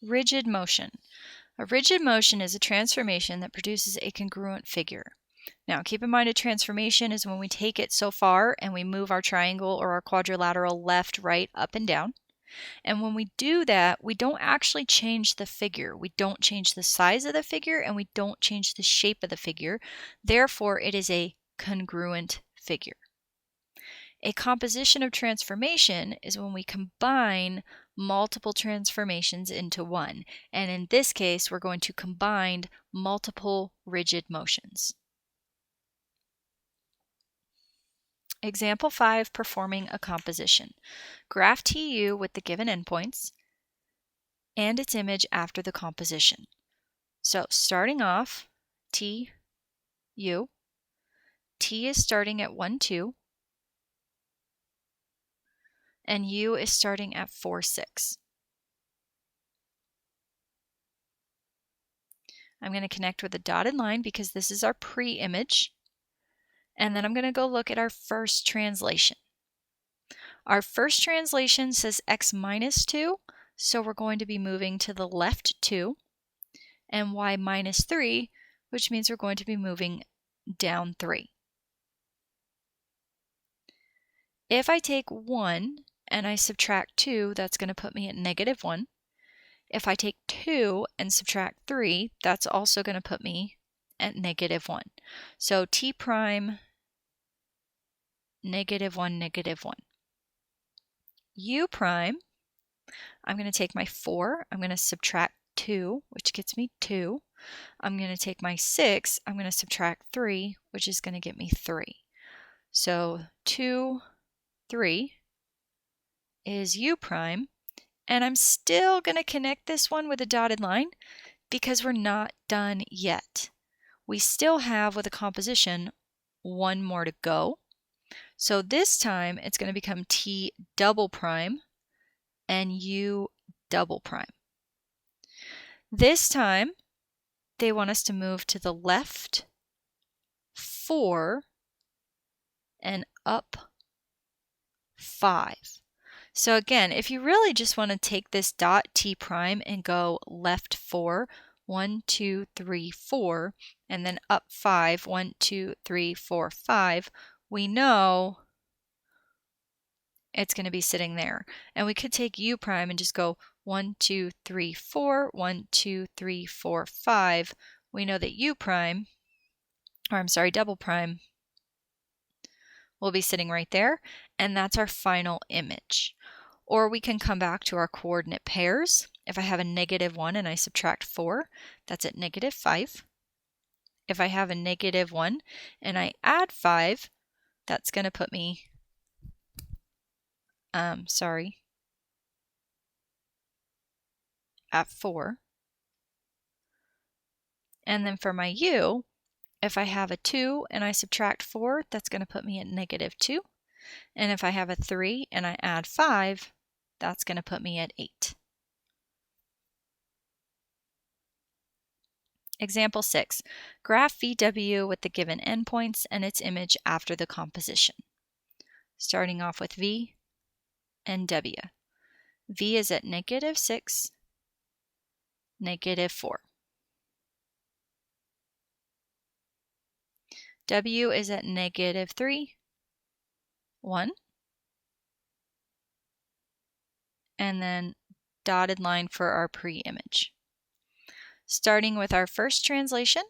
Rigid motion. A rigid motion is a transformation that produces a congruent figure. Now, keep in mind a transformation is when we take it so far and we move our triangle or our quadrilateral left, right, up, and down. And when we do that, we don't actually change the figure. We don't change the size of the figure and we don't change the shape of the figure. Therefore, it is a congruent figure. A composition of transformation is when we combine multiple transformations into one. And in this case, we're going to combine multiple rigid motions. Example 5, performing a composition. Graph TU with the given endpoints and its image after the composition. So starting off, TU, T is starting at 1, 2, and U is starting at 4, 6. I'm going to connect with a dotted line because this is our pre-image. And then I'm going to go look at our first translation. Our first translation says x minus 2, so we're going to be moving to the left 2, and y minus 3, which means we're going to be moving down 3. If I take 1 and I subtract 2, that's going to put me at negative 1. If I take 2 and subtract 3, that's also going to put me at negative 1. So t prime, negative 1, negative 1. U prime, I'm going to take my 4, I'm going to subtract 2, which gets me 2. I'm going to take my 6, I'm going to subtract 3, which is going to get me 3. So 2, 3 is U prime, and I'm still going to connect this one with a dotted line because we're not done yet. We still have, with a composition, one more to go. So this time it's going to become T double prime and U double prime. This time they want us to move to the left 4 and up 5. So again, if you really just want to take this dot T prime and go left 4, 1, 2, 3, 4, and then up 5, 1, 2, 3, 4, 5, we know it's going to be sitting there. And we could take U prime and just go 1, 2, 3, 4, 1, 2, 3, 4, 5. We know that U prime, or I'm sorry, double prime, will be sitting right there, and that's our final image. Or we can come back to our coordinate pairs. If I have a negative 1 and I subtract 4, that's at negative 5. If I have a negative 1 and I add 5, that's going to put me, at 4. And then for my U, if I have a 2 and I subtract 4, that's going to put me at negative 2. And if I have a 3 and I add 5, that's going to put me at 8. Example 6. Graph VW with the given endpoints and its image after the composition. Starting off with V and W. V is at negative 6, negative 4. W is at negative 3, 1. And then dotted line for our pre-image. Starting with our first translation,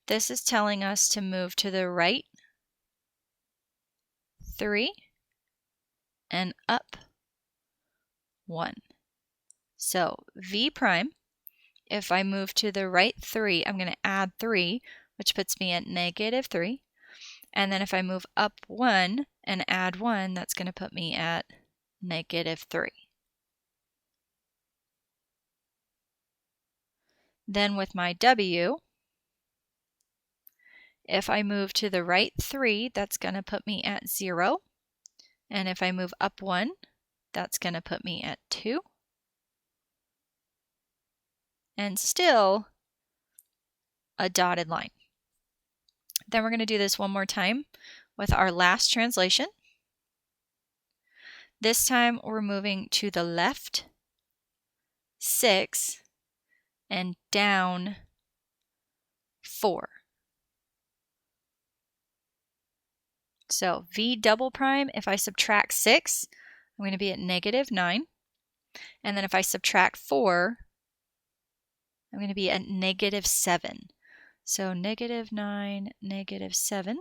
this is telling us to move to the right 3 and up 1. So V prime, if I move to the right 3, I'm going to add 3, which puts me at negative 3. And then if I move up 1 and add 1, that's going to put me at negative 3. Then with my W, if I move to the right 3, that's going to put me at 0. And if I move up 1, that's going to put me at 2. And still a dotted line. Then we're going to do this one more time with our last translation. This time we're moving to the left 6, and down 4. So V double prime, if I subtract 6, I'm going to be at negative 9. And then if I subtract 4, I'm going to be at negative 7. So negative 9, negative 7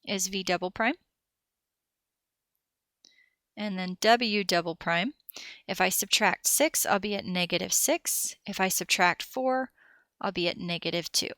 is V double prime. And then W double prime, if I subtract 6, I'll be at negative 6. If I subtract 4, I'll be at negative 2.